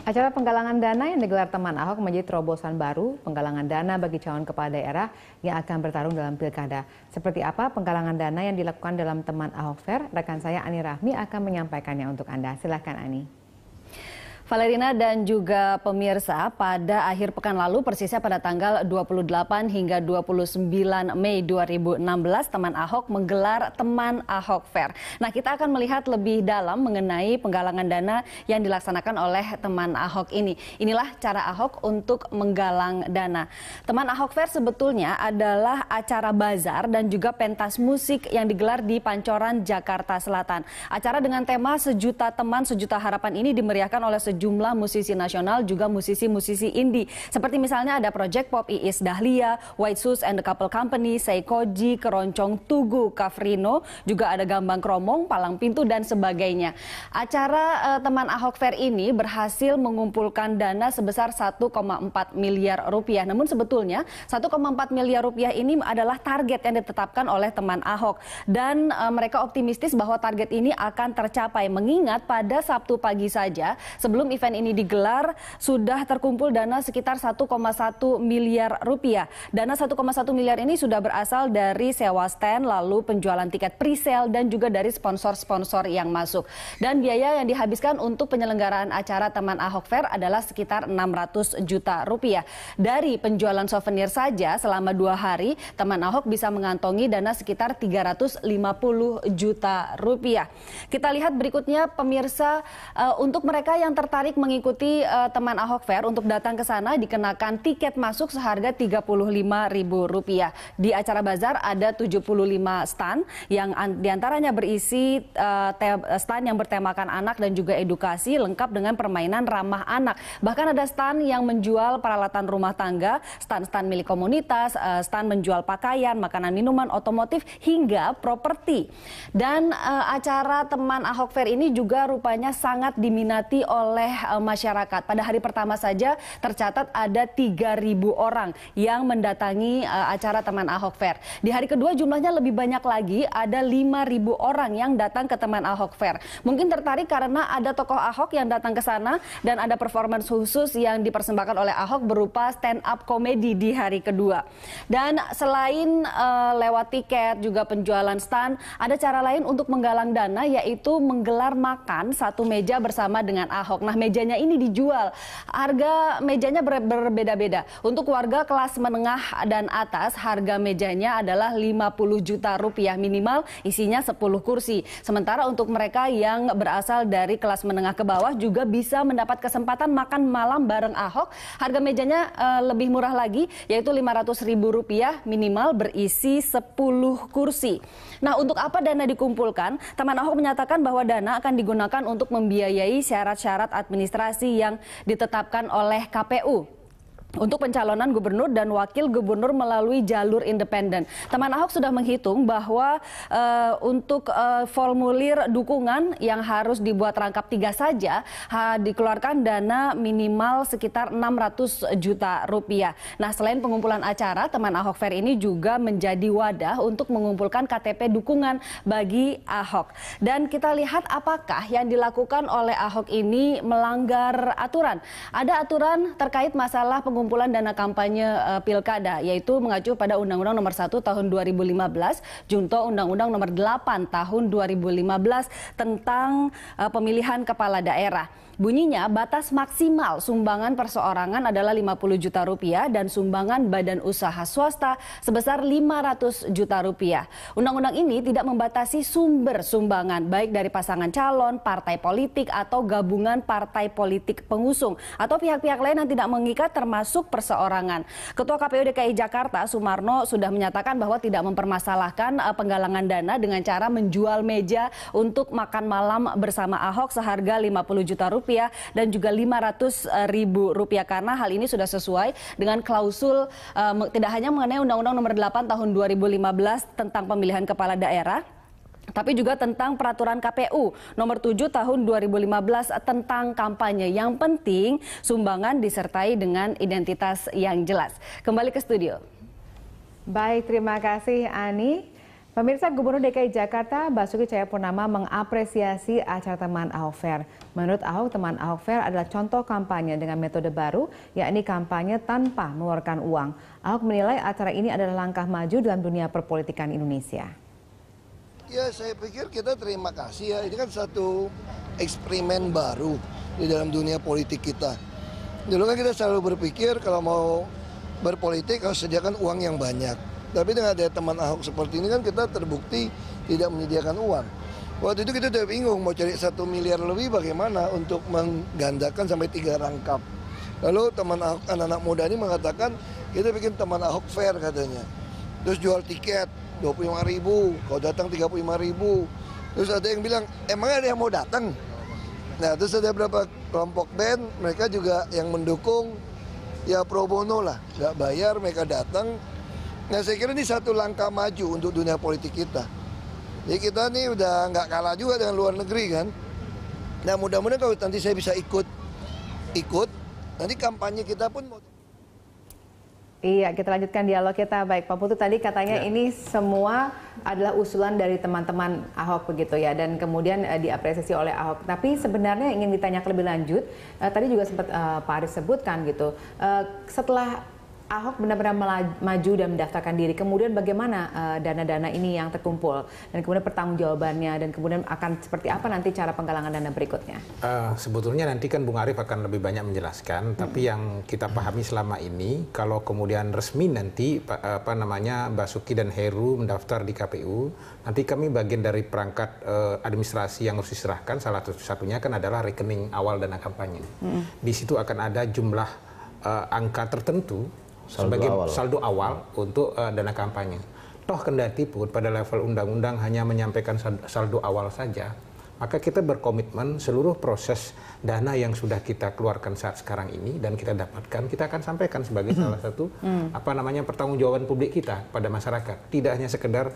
Acara penggalangan dana yang digelar teman Ahok menjadi terobosan baru penggalangan dana bagi calon kepala daerah yang akan bertarung dalam pilkada. Seperti apa penggalangan dana yang dilakukan dalam teman Ahok Fair? Rekan saya Ani Rahmi akan menyampaikannya untuk Anda. Silakan Ani. Valerina dan juga pemirsa, pada akhir pekan lalu persisnya pada tanggal 28 hingga 29 Mei 2016 teman Ahok menggelar Teman Ahok Fair. Nah, kita akan melihat lebih dalam mengenai penggalangan dana yang dilaksanakan oleh teman Ahok ini. Inilah cara Ahok untuk menggalang dana. Teman Ahok Fair sebetulnya adalah acara bazar dan juga pentas musik yang digelar di Pancoran, Jakarta Selatan. Acara dengan tema Sejuta Teman, Sejuta Harapan ini dimeriahkan oleh sejumlah musisi nasional juga musisi-musisi indie. Seperti misalnya ada Project Pop, Iis Dahlia, White Shoes and the Couple Company, Seikoji, Keroncong Tugu, Kafrino, juga ada Gambang Kromong, Palang Pintu dan sebagainya. Acara Teman Ahok Fair ini berhasil mengumpulkan dana sebesar 1,4 miliar rupiah. Namun sebetulnya 1,4 miliar rupiah ini adalah target yang ditetapkan oleh teman Ahok. Dan mereka optimistis bahwa target ini akan tercapai mengingat pada Sabtu pagi saja sebelum event ini digelar sudah terkumpul dana sekitar 1,1 miliar rupiah. Dana 1,1 miliar ini sudah berasal dari sewa stand, lalu penjualan tiket pre-sale dan juga dari sponsor-sponsor yang masuk. Dan biaya yang dihabiskan untuk penyelenggaraan acara Teman Ahok Fair adalah sekitar 600 juta rupiah. Dari penjualan souvenir saja selama 2 hari, Teman Ahok bisa mengantongi dana sekitar 350 juta rupiah. Kita lihat berikutnya pemirsa, untuk mereka yang tertarik mengikuti Teman Ahok Fair untuk datang ke sana dikenakan tiket masuk seharga Rp35.000. Di acara bazar ada 75 stand yang diantaranya berisi stand yang bertemakan anak dan juga edukasi lengkap dengan permainan ramah anak. Bahkan ada stand yang menjual peralatan rumah tangga, stand-stand milik komunitas, stand menjual pakaian, makanan, minuman, otomotif hingga properti. Dan acara Teman Ahok Fair ini juga rupanya sangat diminati oleh masyarakat. Pada hari pertama saja tercatat ada 3.000 orang yang mendatangi acara Teman Ahok Fair. Di hari kedua jumlahnya lebih banyak lagi, ada 5.000 orang yang datang ke Teman Ahok Fair. Mungkin tertarik karena ada tokoh Ahok yang datang ke sana dan ada performance khusus yang dipersembahkan oleh Ahok berupa stand up komedi di hari kedua. Dan selain lewat tiket juga penjualan stand, ada cara lain untuk menggalang dana yaitu menggelar makan satu meja bersama dengan Ahok. Nah, mejanya ini dijual. Harga mejanya berbeda-beda. Untuk warga kelas menengah dan atas, harga mejanya adalah 50 juta rupiah minimal, isinya 10 kursi. Sementara untuk mereka yang berasal dari kelas menengah ke bawah juga bisa mendapat kesempatan makan malam bareng Ahok. Harga mejanya lebih murah lagi, yaitu Rp500.000 minimal berisi 10 kursi. Nah, untuk apa dana dikumpulkan? Teman Ahok menyatakan bahwa dana akan digunakan untuk membiayai syarat-syarat administrasi yang ditetapkan oleh KPU untuk pencalonan gubernur dan wakil gubernur melalui jalur independen. Teman Ahok sudah menghitung bahwa untuk formulir dukungan yang harus dibuat rangkap 3 saja dikeluarkan dana minimal sekitar 600 juta rupiah. Nah, selain pengumpulan acara, Teman Ahok Fair ini juga menjadi wadah untuk mengumpulkan KTP dukungan bagi Ahok. Dan kita lihat apakah yang dilakukan oleh Ahok ini melanggar aturan. Ada aturan terkait masalah pengumpulan dana kampanye pilkada, yaitu mengacu pada Undang-Undang Nomor 1 Tahun 2015, Junto Undang-Undang Nomor 8 Tahun 2015 tentang pemilihan kepala daerah. Bunyinya batas maksimal sumbangan perseorangan adalah 50 juta rupiah dan sumbangan badan usaha swasta sebesar 500 juta rupiah. Undang-undang ini tidak membatasi sumber sumbangan baik dari pasangan calon, partai politik atau gabungan partai politik pengusung atau pihak-pihak lain yang tidak mengikat termasuk perseorangan. Ketua KPU DKI Jakarta Sumarno sudah menyatakan bahwa tidak mempermasalahkan penggalangan dana dengan cara menjual meja untuk makan malam bersama Ahok seharga 50 juta rupiah dan juga Rp500.000 karena hal ini sudah sesuai dengan klausul tidak hanya mengenai Undang-Undang Nomor 8 Tahun 2015 tentang pemilihan kepala daerah, tapi juga tentang peraturan KPU Nomor 7 Tahun 2015 tentang kampanye. Yang penting sumbangan disertai dengan identitas yang jelas. Kembali ke studio. Baik, terima kasih Ani. Pemirsa, Gubernur DKI Jakarta Basuki Cahayapurnama mengapresiasi acara Teman Ahok Fair. Menurut Ahok, Teman Ahok Fair adalah contoh kampanye dengan metode baru, yakni kampanye tanpa mengeluarkan uang. Ahok menilai acara ini adalah langkah maju dalam dunia perpolitikan Indonesia. Ya, saya pikir kita terima kasih ya. Ini kan satu eksperimen baru di dalam dunia politik kita. Dulu kan kita selalu berpikir kalau mau berpolitik harus sediakan uang yang banyak. Tapi dengan ada Teman Ahok seperti ini kan kita terbukti tidak menyediakan uang. Waktu itu kita udah bingung mau cari 1 miliar lebih bagaimana untuk menggandakan sampai 3 rangkap. Lalu Teman Ahok, anak-anak muda ini mengatakan kita bikin Teman Ahok Fair katanya. Terus jual tiket 25.000, kalau datang 35.000. Terus ada yang bilang, emang ada yang mau datang? Nah, terus ada beberapa kelompok band, mereka juga yang mendukung, ya pro bono lah, nggak bayar, mereka datang. Nah, saya kira ini satu langkah maju untuk dunia politik kita. Jadi kita nih udah nggak kalah juga dengan luar negeri kan. Nah, mudah-mudahan kalau nanti saya bisa ikut, nanti kampanye kita pun mau... Iya, kita lanjutkan dialog kita. Baik, Pak Putu, tadi katanya ini semua adalah usulan dari teman-teman Ahok begitu ya, dan kemudian diapresiasi oleh Ahok. Tapi sebenarnya ingin ditanya lebih lanjut, tadi juga sempat Pak Aris sebutkan gitu, setelah Ahok benar-benar maju dan mendaftarkan diri, kemudian bagaimana dana-dana ini yang terkumpul, dan kemudian pertanggungjawabannya, dan kemudian akan seperti apa nanti cara penggalangan dana berikutnya? Sebetulnya nanti kan Bung Arief akan lebih banyak menjelaskan, tapi yang kita pahami selama ini, kalau kemudian resmi nanti Basuki dan Heru mendaftar di KPU, nanti kami bagian dari perangkat administrasi yang harus diserahkan, salah satunya kan adalah rekening awal dana kampanye. Di situ akan ada jumlah angka tertentu sebagai saldo awal untuk dana kampanye. Toh kendati pun pada level undang-undang hanya menyampaikan saldo awal saja, maka kita berkomitmen seluruh proses dana yang sudah kita keluarkan saat sekarang ini dan kita dapatkan, kita akan sampaikan sebagai salah satu pertanggungjawaban publik kita pada masyarakat. Tidak hanya sekedar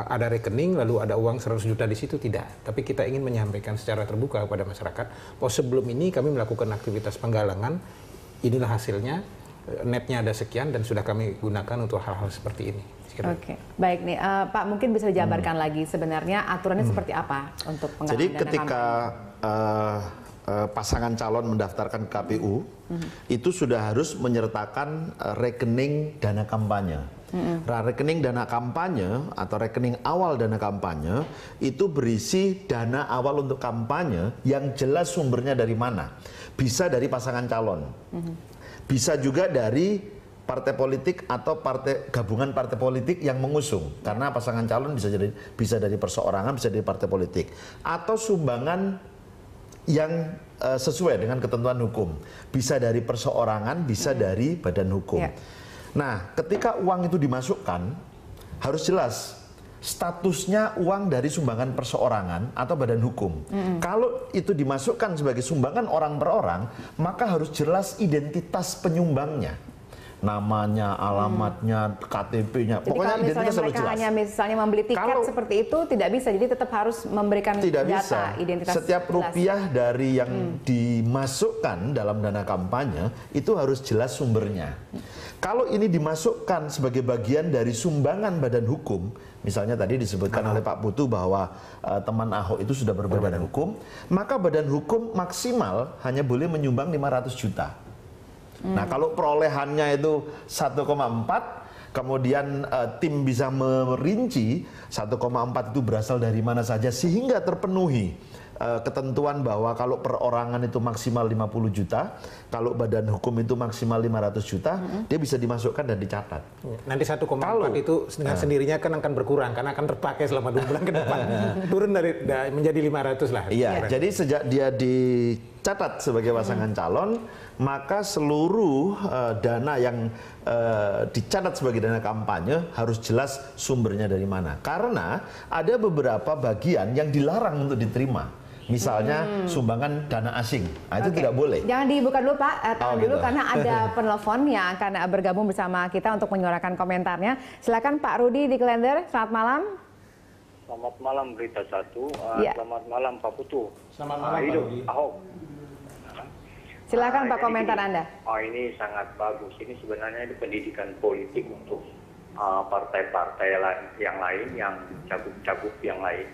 ada rekening lalu ada uang 100 juta di situ, tidak. Tapi kita ingin menyampaikan secara terbuka kepada masyarakat bahwa sebelum ini kami melakukan aktivitas penggalangan, inilah hasilnya. Netnya ada sekian dan sudah kami gunakan untuk hal-hal seperti ini. Oke, baik nih Pak, mungkin bisa dijabarkan lagi sebenarnya aturannya seperti apa untuk penggalangan Jadi dana ketika pasangan calon mendaftarkan KPU, itu sudah harus menyertakan rekening dana kampanye. Rekening dana kampanye atau rekening awal dana kampanye itu berisi dana awal untuk kampanye yang jelas sumbernya dari mana. Bisa dari pasangan calon. Bisa juga dari partai politik atau gabungan partai politik yang mengusung, karena pasangan calon bisa dari perseorangan, bisa dari partai politik, atau sumbangan yang sesuai dengan ketentuan hukum, bisa dari perseorangan, bisa dari badan hukum. Nah, ketika uang itu dimasukkan harus jelas statusnya uang dari sumbangan perseorangan atau badan hukum. Kalau itu dimasukkan sebagai sumbangan orang per orang, maka harus jelas identitas penyumbangnya. Namanya, alamatnya, KTP-nya, pokoknya identitas harus jelas. Jadi kalau hanya misalnya membeli tiket seperti itu tidak bisa, jadi tetap harus memberikan data identitas. Setiap rupiah dari yang dimasukkan dalam dana kampanye itu harus jelas sumbernya. Kalau ini dimasukkan sebagai bagian dari sumbangan badan hukum, misalnya tadi disebutkan oleh Pak Putu bahwa teman Ahok itu sudah berbadan hukum, maka badan hukum maksimal hanya boleh menyumbang 500 juta. Nah, kalau perolehannya itu 1,4, kemudian tim bisa merinci 1,4 itu berasal dari mana saja sehingga terpenuhi ketentuan bahwa kalau perorangan itu maksimal 50 juta, kalau badan hukum itu maksimal 500 juta, dia bisa dimasukkan dan dicatat. Nanti 1,4 itu dengan sendirinya kan akan berkurang karena akan terpakai selama 2 bulan ke depan. Turun menjadi 500 lah. Iya, jadi sejak dia dicatat sebagai pasangan calon, maka seluruh dana yang dicatat sebagai dana kampanye harus jelas sumbernya dari mana. Karena ada beberapa bagian yang dilarang untuk diterima. Misalnya sumbangan dana asing, itu tidak boleh. Jangan dibuka dulu Pak, tahan dulu gitu. karena ada penelpon yang akan bergabung bersama kita untuk menyuarakan komentarnya. Silakan Pak Rudi di Klender, selamat malam. Selamat malam Berita Satu, selamat malam Pak Putu. Selamat malam Pak Rudi. Ahok. Silakan Pak komentar Anda. Ini sangat bagus. Ini sebenarnya pendidikan politik untuk partai-partai yang lain, yang cagup-cagup yang lain.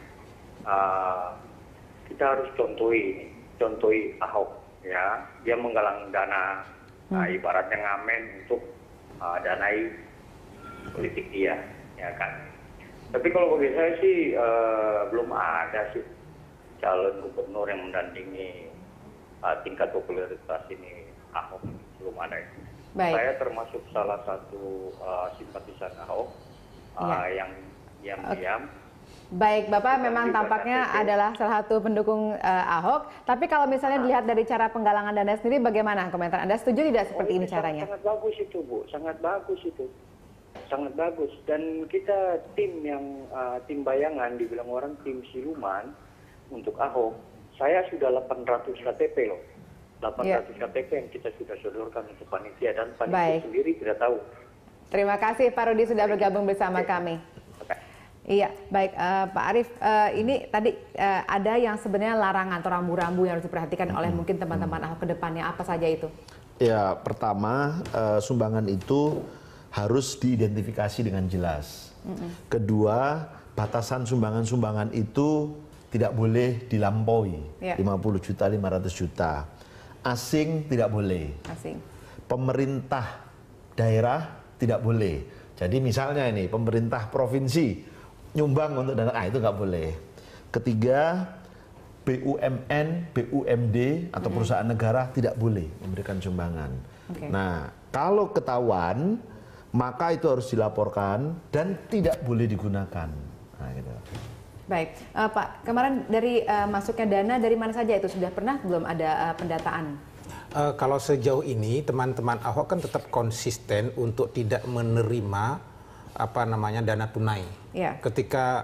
Kita harus contohi Ahok, ya. Dia menggalang dana, ibaratnya ngamen untuk danai politik dia, ya kan. Tapi kalau bagi saya sih belum ada sih calon gubernur yang mendampingi tingkat popularitas ini Ahok, belum ada. Baik. Saya termasuk salah satu simpatisan Ahok yang diam-diam. Baik, Bapak memang tampaknya adalah salah satu pendukung Ahok. Tapi kalau misalnya dilihat dari cara penggalangan dana sendiri, bagaimana komentar Anda? Setuju tidak seperti ini caranya? Sangat bagus itu, Bu. Sangat bagus itu. Sangat bagus. Dan kita tim bayangan, dibilang orang tim siluman untuk Ahok. Saya sudah 800 KTP loh. 800 KTP yang kita sudah sodorkan untuk panitia, dan panitia sendiri tidak tahu. Terima kasih Pak Rudi sudah bergabung bersama kami. Iya, baik Pak Arief, ini tadi ada yang sebenarnya larangan atau rambu-rambu yang harus diperhatikan oleh mungkin teman-teman Ahok ke depannya, apa saja itu? Ya, pertama sumbangan itu harus diidentifikasi dengan jelas. Kedua, batasan sumbangan-sumbangan itu tidak boleh dilampaui, 50 juta, 500 juta. Asing tidak boleh. Asing. Pemerintah daerah tidak boleh. Jadi misalnya ini pemerintah provinsi nyumbang untuk dana, itu nggak boleh. Ketiga, BUMN, BUMD atau perusahaan negara tidak boleh memberikan sumbangan. Nah, kalau ketahuan maka itu harus dilaporkan dan tidak boleh digunakan. Nah, gitu. Baik, Pak, kemarin dari masuknya dana dari mana saja itu sudah pernah belum ada pendataan? Kalau sejauh ini teman-teman Ahok kan tetap konsisten untuk tidak menerima dana tunai. Ya. Ketika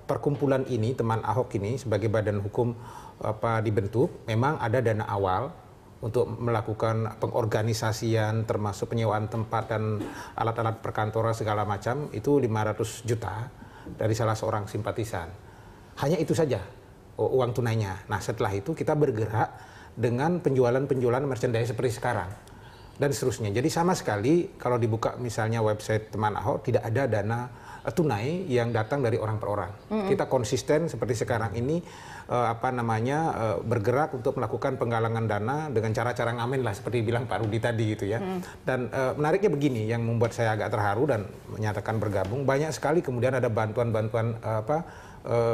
perkumpulan ini, teman Ahok ini sebagai badan hukum dibentuk, memang ada dana awal untuk melakukan pengorganisasian termasuk penyewaan tempat dan alat-alat perkantoran segala macam, itu 500 juta dari salah seorang simpatisan. Hanya itu saja uang tunainya. Nah, setelah itu kita bergerak dengan penjualan merchandise seperti sekarang dan seterusnya. Jadi sama sekali kalau dibuka misalnya website teman Ahok tidak ada dana tunai yang datang dari orang per orang. Kita konsisten seperti sekarang ini bergerak untuk melakukan penggalangan dana dengan cara-cara ngamen lah seperti bilang Pak Rudi tadi gitu ya. Dan menariknya begini yang membuat saya agak terharu dan menyatakan bergabung, banyak sekali kemudian ada bantuan-bantuan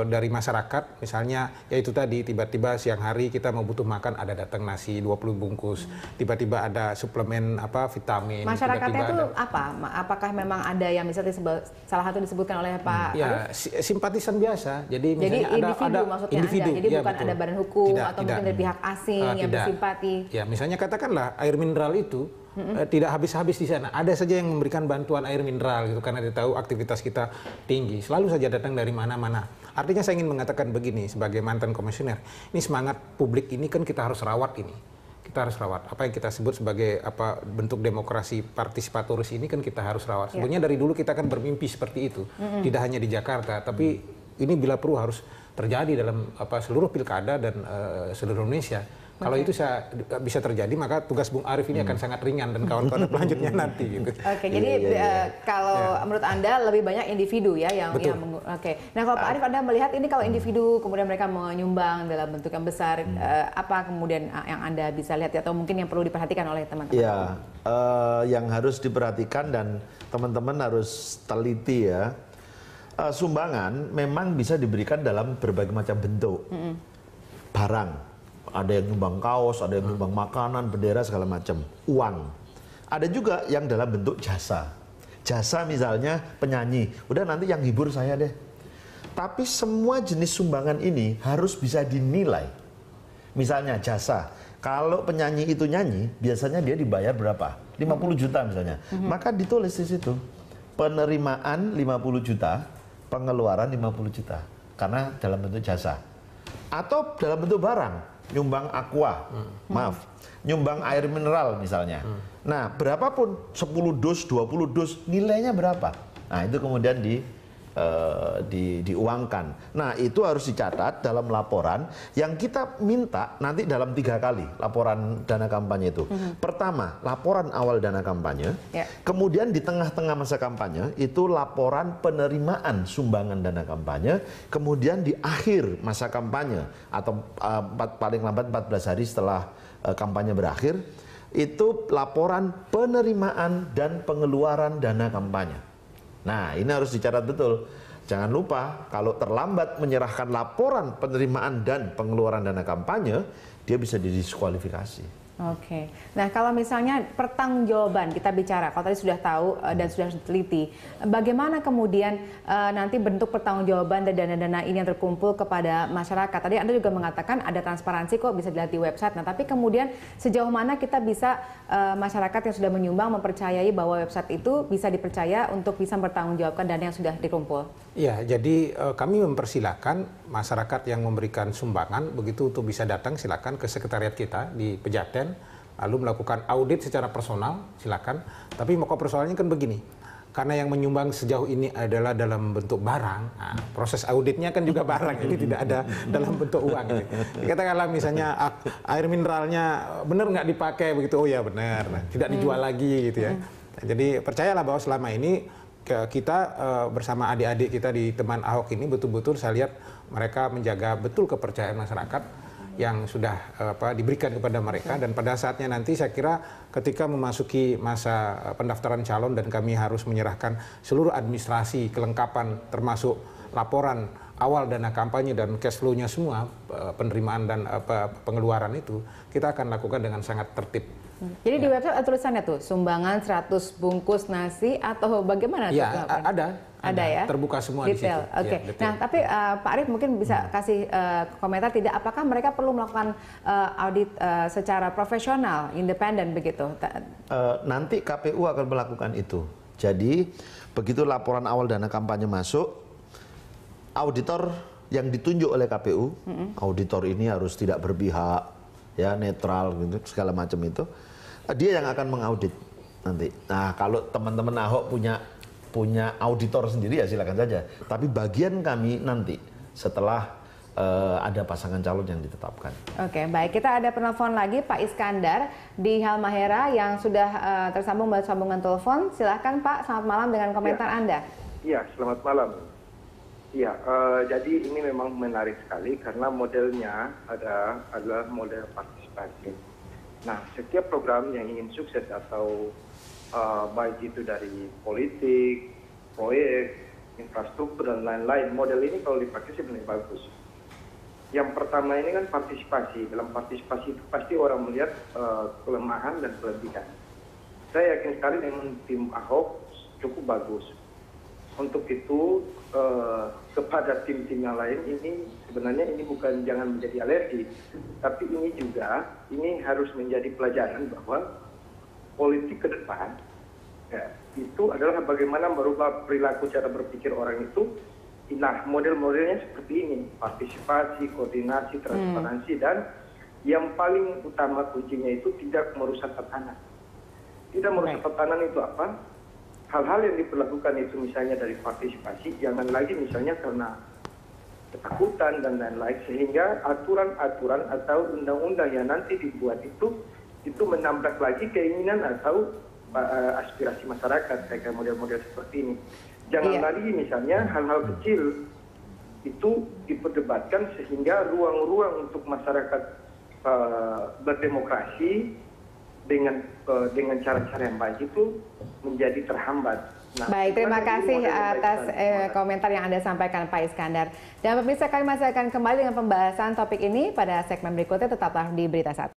dari masyarakat, misalnya yaitu tadi tiba-tiba siang hari kita mau butuh makan, ada datang nasi 20 bungkus, tiba-tiba ada suplemen vitamin. Masyarakatnya itu apa? Apakah memang ada yang misalnya salah satu disebutkan oleh Pak ya, simpatisan biasa. Jadi misalnya individu maksudnya individu, jadi ya, bukan betul. ada badan hukum tidak, atau mungkin dari pihak asing yang bersimpati. Ya, misalnya katakanlah air mineral itu tidak habis-habis di sana. Ada saja yang memberikan bantuan air mineral gitu karena dia tahu aktivitas kita tinggi. Selalu saja datang dari mana-mana. Artinya saya ingin mengatakan begini sebagai mantan komisioner, ini semangat publik ini kan kita harus rawat ini. Kita harus rawat. Apa yang kita sebut sebagai bentuk demokrasi partisipatoris ini kan kita harus rawat. Sebenarnya dari dulu kita kan bermimpi seperti itu. Tidak hanya di Jakarta, tapi ini bila perlu harus terjadi dalam seluruh pilkada dan seluruh Indonesia. Kalau itu bisa terjadi, maka tugas Bung Arief ini akan sangat ringan dan kawan-kawan selanjutnya nanti. Gitu. Jadi kalau menurut Anda lebih banyak individu ya yang Nah, kalau Pak Arief, Anda melihat ini kalau individu kemudian mereka menyumbang dalam bentuk yang besar, apa kemudian yang Anda bisa lihat atau mungkin yang perlu diperhatikan oleh teman-teman? Ya, yang harus diperhatikan dan teman-teman harus teliti ya. Sumbangan memang bisa diberikan dalam berbagai macam bentuk. Barang. Ada yang nyumbang kaos, ada yang nyumbang makanan, bendera, segala macam. Uang. Ada juga yang dalam bentuk jasa. Jasa misalnya penyanyi. Udah nanti yang hibur saya deh. Tapi semua jenis sumbangan ini harus bisa dinilai. Misalnya jasa. Kalau penyanyi itu nyanyi, biasanya dia dibayar berapa? 50 juta misalnya. Maka ditulis di situ. Penerimaan 50 juta, pengeluaran 50 juta. Karena dalam bentuk jasa. Atau dalam bentuk barang. Nyumbang aqua, nyumbang air mineral misalnya. Nah, berapapun 10 dus, 20 dus, nilainya berapa? Nah, itu kemudian diuangkan. Nah, itu harus dicatat dalam laporan yang kita minta nanti dalam 3 kali laporan dana kampanye itu. Pertama, laporan awal dana kampanye. Kemudian di tengah-tengah masa kampanye itu laporan penerimaan sumbangan dana kampanye. Kemudian di akhir masa kampanye atau paling lambat 14 hari setelah kampanye berakhir, itu laporan penerimaan dan pengeluaran dana kampanye. Nah, ini harus dicatat betul. Jangan lupa, kalau terlambat menyerahkan laporan penerimaan dan pengeluaran dana kampanye, dia bisa didiskualifikasi. Oke. Nah, kalau misalnya pertanggungjawaban kita bicara, kalau tadi sudah tahu dan sudah teliti, bagaimana kemudian nanti bentuk pertanggungjawaban dari dana-dana ini yang terkumpul kepada masyarakat? Tadi Anda juga mengatakan ada transparansi kok, bisa dilihat di website. Nah, tapi kemudian sejauh mana kita bisa masyarakat yang sudah menyumbang mempercayai bahwa website itu bisa dipercaya untuk bisa mempertanggungjawabkan dana yang sudah dikumpul? Ya, jadi kami mempersilahkan masyarakat yang memberikan sumbangan begitu untuk bisa datang, silakan ke sekretariat kita di Pejaten, lalu melakukan audit secara personal, silakan. Tapi pokok persoalannya kan begini, karena yang menyumbang sejauh ini adalah dalam bentuk barang, nah, proses auditnya kan juga barang, jadi tidak ada dalam bentuk uang. Gitu. Katakanlah misalnya air mineralnya benar nggak dipakai begitu, oh ya benar, nah, tidak dijual lagi gitu ya. Nah, jadi percayalah bahwa selama ini kita bersama adik-adik kita di teman Ahok ini betul-betul saya lihat mereka menjaga betul kepercayaan masyarakat yang sudah diberikan kepada mereka, dan pada saatnya nanti saya kira ketika memasuki masa pendaftaran calon dan kami harus menyerahkan seluruh administrasi kelengkapan termasuk laporan awal dana kampanye dan cash flow-nya semua, penerimaan dan pengeluaran itu kita akan lakukan dengan sangat tertib. Jadi di website ada tulisannya tuh, sumbangan 100 bungkus nasi atau bagaimana? Ya, ada ya? Terbuka semua detail. Di situ. Oke. Ya, nah, tapi Pak Arief mungkin bisa kasih komentar tidak, apakah mereka perlu melakukan audit secara profesional, independen begitu? Nanti KPU akan melakukan itu. Jadi, begitu laporan awal dana kampanye masuk, auditor yang ditunjuk oleh KPU, auditor ini harus tidak berpihak, ya netral gitu, segala macam itu. Dia yang akan mengaudit nanti. Nah, kalau teman-teman Ahok punya auditor sendiri ya silakan saja. Tapi bagian kami nanti setelah ada pasangan calon yang ditetapkan. Oke, baik. Kita ada penelpon lagi, Pak Iskandar di Halmahera yang sudah tersambung melalui sambungan telepon. Silahkan Pak, selamat malam dengan komentar Anda. Iya, selamat malam. Iya, jadi ini memang menarik sekali karena modelnya adalah model partisipasi. Nah, setiap program yang ingin sukses atau baik itu dari politik, proyek, infrastruktur, dan lain-lain, model ini kalau dipakai sebenarnya bagus. Yang pertama ini kan partisipasi. Dalam partisipasi itu pasti orang melihat kelemahan dan kelebihan. Saya yakin sekali dengan tim Ahok cukup bagus. Untuk itu, kepada tim-tim yang lain ini sebenarnya ini bukan jangan menjadi alergi, tapi ini juga ini harus menjadi pelajaran bahwa politik ke depan ya, itu adalah bagaimana merubah perilaku cara berpikir orang itu. Nah, model-modelnya seperti ini, partisipasi, koordinasi, transparansi, dan yang paling utama kuncinya itu tidak merusak tatanan. Tidak merusak tatanan itu apa? Hal-hal yang diperlakukan itu misalnya dari partisipasi, jangan lagi misalnya karena ketakutan dan lain-lain, sehingga aturan-aturan atau undang-undang yang nanti dibuat itu menambah lagi keinginan atau aspirasi masyarakat, kayak model-model seperti ini. Jangan lagi misalnya hal-hal kecil itu diperdebatkan sehingga ruang-ruang untuk masyarakat berdemokrasi dengan cara-cara yang baik itu menjadi terhambat. Nah, baik, terima kasih atas komentar yang Anda sampaikan Pak Iskandar. Dan pemirsa, kami masih akan kembali dengan pembahasan topik ini pada segmen berikutnya, tetaplah di Berita 1.